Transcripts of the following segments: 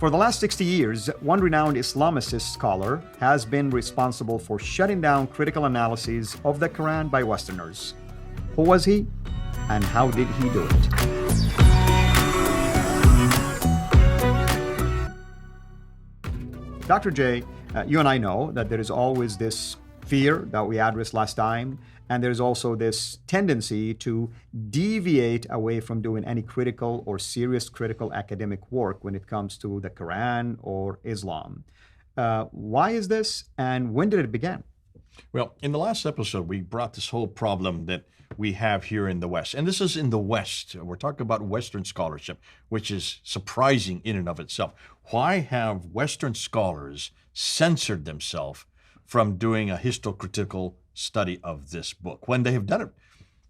For the last 60 years, one renowned Islamicist scholar has been responsible for shutting down critical analyses of the Quran by Westerners. Who was he, and how did he do it? Dr. J, you and I know that there is always this fear that we addressed last time, and there's also this tendency to deviate away from doing any critical or serious critical academic work when it comes to the Quran or Islam. Why is this, and when did it begin? Well, in the last episode, we brought this whole problem that we have here in the West. And this is in the West. We're talking about Western scholarship, which is surprising in and of itself. Why have Western scholars censored themselves from doing a historical study of this book when they have done it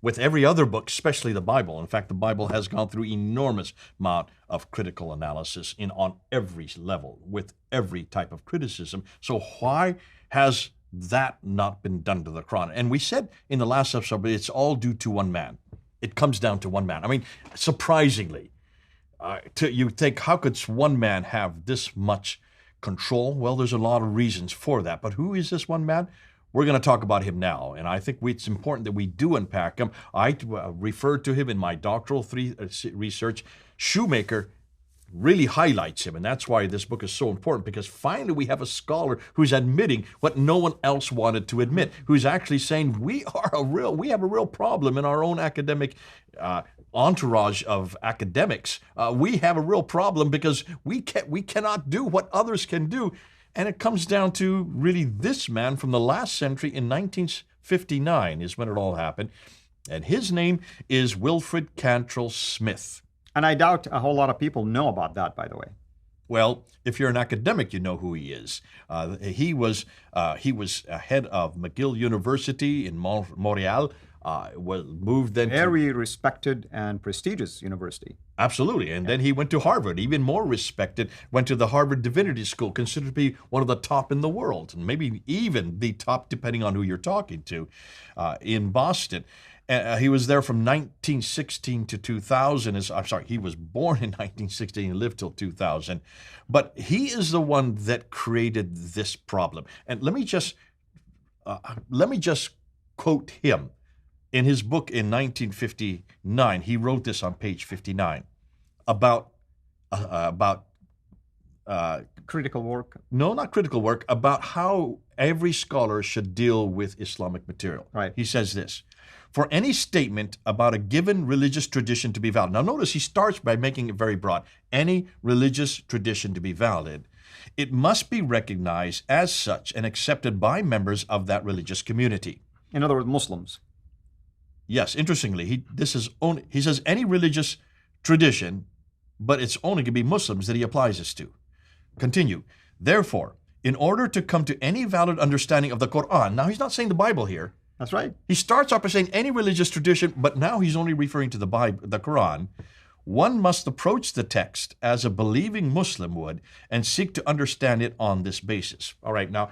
with every other book, especially the Bible? In fact, the Bible has gone through enormous amount of critical analysis on every level with every type of criticism. So why has that not been done to the Quran? And we said in the last episode, it's all due to one man. It comes down to one man. I mean, surprisingly, you think, how could one man have this much control? Well, there's a lot of reasons for that. But who is this one man? We're going to talk about him now, and I think it's important that we do unpack him. I referred to him in my doctoral research. Shoemaker really highlights him, and that's why this book is so important, because finally we have a scholar who's admitting what no one else wanted to admit, who's actually saying we have a real problem in our own academic entourage of academics. We have a real problem because we cannot do what others can do. And it comes down to really this man from the last century in 1959 is when it all happened. And his name is Wilfred Cantrell Smith. And I doubt a whole lot of people know about that, by the way. Well, if you're an academic, you know who he is. He was head of McGill University in Montreal. Was moved then very respected and prestigious university. Absolutely. And then he went to Harvard, even more respected, went to the Harvard Divinity School, considered to be one of the top in the world, and maybe even the top, depending on who you're talking to, in Boston. He was there from 1916 to 2000. He was born in 1916 and lived till 2000. But he is the one that created this problem. And let me just quote him. In his book in 1959, he wrote this on page 59 about critical work. No, not critical work, about how every scholar should deal with Islamic material. Right. He says this: for any statement about a given religious tradition to be valid. Now notice he starts by making it very broad. Any religious tradition to be valid, it must be recognized as such and accepted by members of that religious community. In other words, Muslims. Yes, interestingly, he says any religious tradition, but it's only going to be Muslims that he applies this to. Continue. Therefore, in order to come to any valid understanding of the Qur'an, now he's not saying the Bible here. That's right. He starts off by saying any religious tradition, but now he's only referring to the Bible, the Qur'an. One must approach the text as a believing Muslim would and seek to understand it on this basis. All right, now,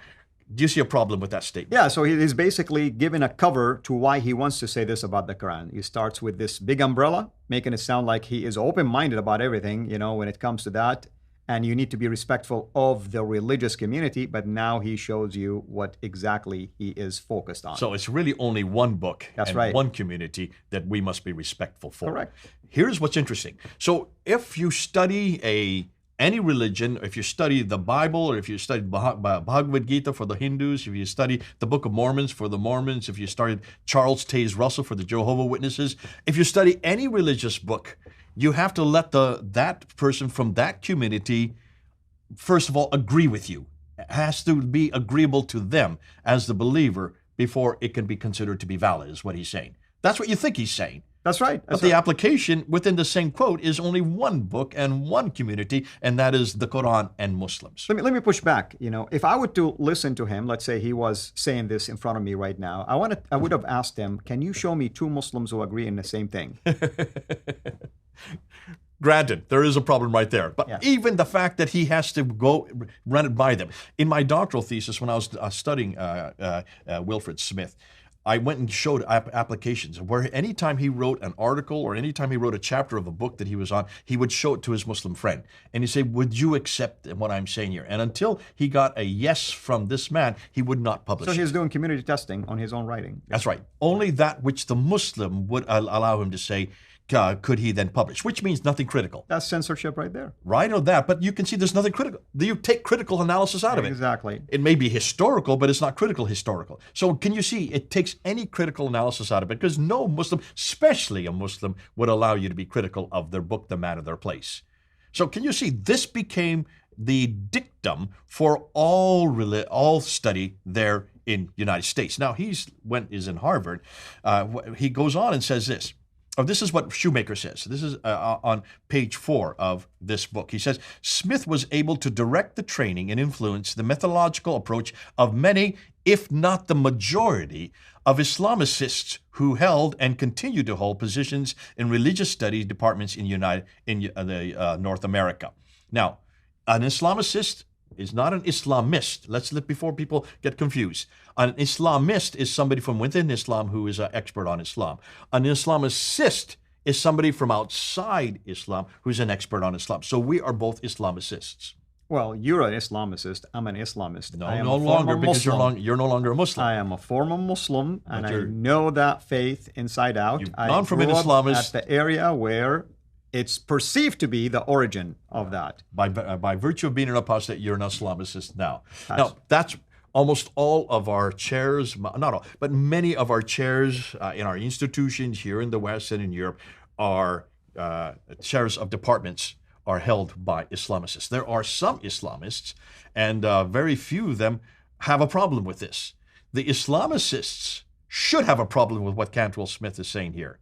do you see a problem with that statement? Yeah, so he's basically giving a cover to why he wants to say this about the Quran. He starts with this big umbrella, making it sound like he is open-minded about everything, when it comes to that. And you need to be respectful of the religious community, but now he shows you what exactly he is focused on. So it's really only one book and right. One community that we must be respectful for. Correct. Here's what's interesting. So if you study any religion, if you study the Bible, or if you study Bhagavad Gita for the Hindus, if you study the Book of Mormons for the Mormons, if you studied Charles Taze Russell for the Jehovah's Witnesses, if you study any religious book, you have to let that person from that community, first of all, agree with you. It has to be agreeable to them as the believer before it can be considered to be valid, is what he's saying. That's what you think he's saying. That's right. But the application within the same quote is only one book and one community, and that is the Quran and Muslims. Let me push back. If I were to listen to him, let's say he was saying this in front of me right now, I would have asked him, can you show me two Muslims who agree in the same thing? Granted, there is a problem right there. But even the fact that he has to go run it by them. In my doctoral thesis, when I was studying Wilfred Smith, I went and showed applications where anytime he wrote an article or anytime he wrote a chapter of a book that he was on, he would show it to his Muslim friend. And he'd say, would you accept what I'm saying here? And until he got a yes from this man, he would not publish So it. he's doing community testing on his own writing. That's right. Only that which the Muslim would allow him to say, could he then publish, which means nothing critical. That's censorship right there. Right, or that, but you can see there's nothing critical. You take critical analysis out of it. Exactly. It may be historical, but it's not critical historical. So can you see, it takes any critical analysis out of it, because no Muslim, especially a Muslim, would allow you to be critical of their book, The Man of Their Place. So can you see, this became the dictum for all study there in the United States. Now, is in Harvard. He goes on and says this. Oh, this is what Shoemaker says. This is on page 4 of this book. He says, Smith was able to direct the training and influence the methodological approach of many, if not the majority, of Islamicists who held and continue to hold positions in religious studies departments in North America. Now, an Islamicist is not an Islamist. Before people get confused. An Islamist is somebody from within Islam who is an expert on Islam. An Islamicist is somebody from outside Islam who's an expert on Islam. So we are both Islamicists. Well, you're an Islamicist. I'm an Islamist. No longer, because you're no longer a Muslim. I am a former Muslim, and I know that faith inside out. You've gone from an Islamist at the area where it's perceived to be the origin of that. By virtue of being an apostate, you're an Islamicist now. That's almost all of our chairs, not all, but many of our chairs in our institutions here in the West and in Europe are chairs of departments are held by Islamicists. There are some Islamists, and very few of them have a problem with this. The Islamicists should have a problem with what Cantwell Smith is saying here.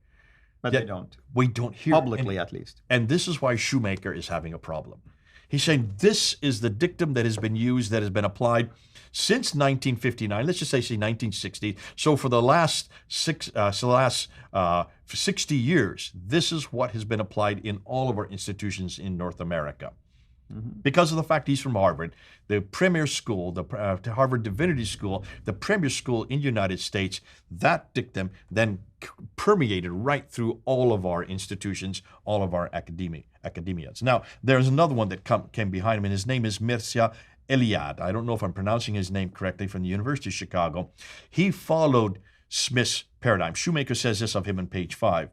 But Yet, they don't. We don't hear publicly, at least. And this is why Shoemaker is having a problem. He's saying this is the dictum that has been used, that has been applied since 1959. Let's just say 1960. So for the last 60 years, this is what has been applied in all of our institutions in North America. Mm-hmm. Because of the fact he's from Harvard, the premier school, the Harvard Divinity School, the premier school in the United States, that dictum then permeated right through all of our institutions, all of our academias. Now, there's another one that came behind him, and his name is Mircea Eliade. I don't know if I'm pronouncing his name correctly, from the University of Chicago. He followed Smith's paradigm. Shoemaker says this of him on page 5.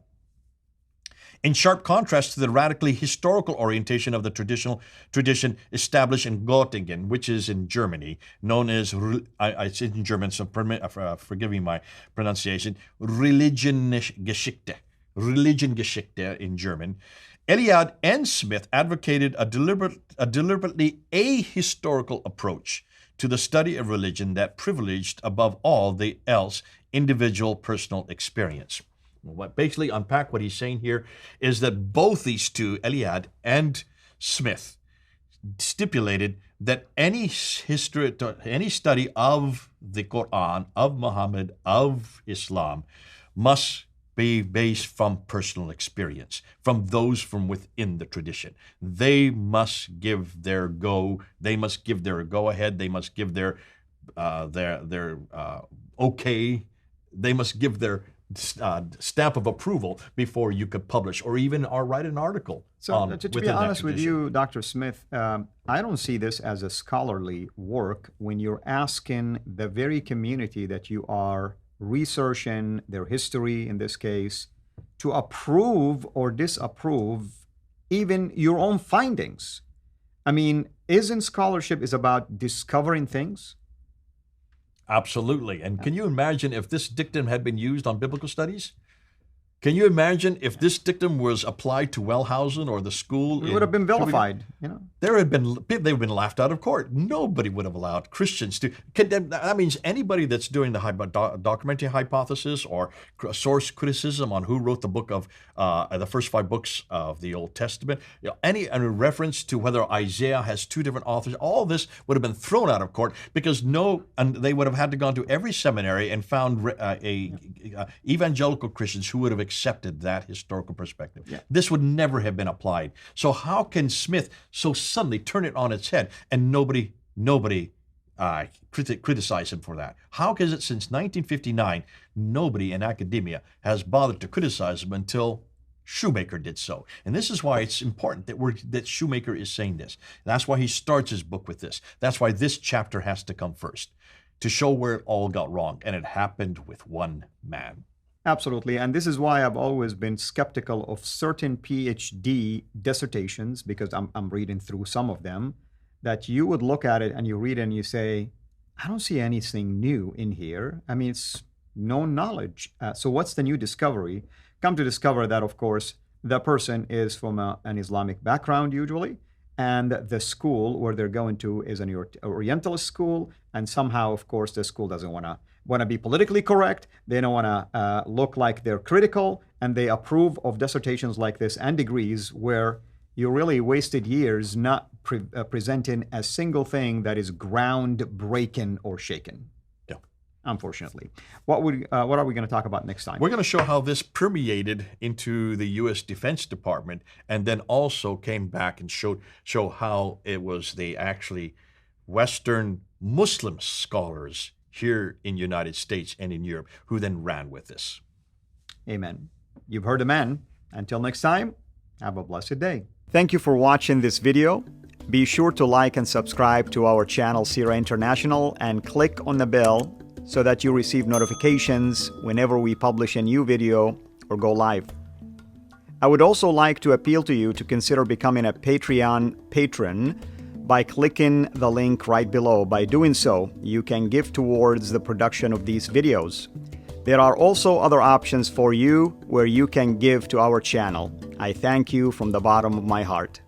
In sharp contrast to the radically historical orientation of the tradition established in Göttingen, which is in Germany, known as, it's in German, so forgive me my pronunciation, Religionsgeschichte in German, Eliade and Smith advocated a deliberately ahistorical approach to the study of religion that privileged, above all else, individual personal experience. What basically unpack what he's saying here is that both these two, Eliade and Smith, stipulated that any study of the Qur'an, of Muhammad, of Islam, must be based from personal experience, from those from within the tradition. They must give their go. They must give their go-ahead. They must give their okay. They must give their stamp of approval before you could publish or even write an article. So to be honest with you, Dr. Smith, I don't see this as a scholarly work when you're asking the very community that you are researching, their history in this case, to approve or disapprove even your own findings. I mean, isn't scholarship is about discovering things? Absolutely. And can you imagine if this dictum had been used on biblical studies? Can you imagine if this dictum was applied to Wellhausen or the school? It would have been vilified, you know. They would have been laughed out of court. Nobody would have allowed Christians to. That means anybody that's doing the documentary hypothesis or source criticism on who wrote the book of the first 5 books of the Old Testament, any reference to whether Isaiah has 2 different authors, all this would have been thrown out of court because and they would have had to gone to every seminary and found evangelical Christians who would have accepted that historical perspective. Yeah. This would never have been applied. So how can Smith so suddenly turn it on its head and nobody criticize him for that. How is it since 1959 nobody in academia has bothered to criticize him until Shoemaker did so? And this is why it's important that Shoemaker is saying this. That's why he starts his book with this. That's why this chapter has to come first, to show where it all got wrong. And it happened with one man. Absolutely. And this is why I've always been skeptical of certain PhD dissertations, because I'm reading through some of them, that you would look at it and you read it and you say, I don't see anything new in here. I mean, it's known knowledge. So what's the new discovery? Come to discover that, of course, the person is from an Islamic background usually, and the school where they're going to is an Orientalist school, and somehow, of course, the school doesn't want to be politically correct. They don't want to look like they're critical, and they approve of dissertations like this and degrees where you really wasted years not presenting a single thing that is groundbreaking or shaken. Yeah. Unfortunately. What are we going to talk about next time? We're going to show how this permeated into the U.S. Defense Department, and then also came back and show how it was the actually Western Muslim scholars here in the United States and in Europe who then ran with this. Amen. You've heard the man. Until next time, have a blessed day. Thank you for watching this video. Be sure to like and subscribe to our channel CIRA International and click on the bell so that you receive notifications whenever we publish a new video or go live. I would also like to appeal to you to consider becoming a Patreon patron by clicking the link right below. By doing so, you can give towards the production of these videos. There are also other options for you where you can give to our channel. I thank you from the bottom of my heart.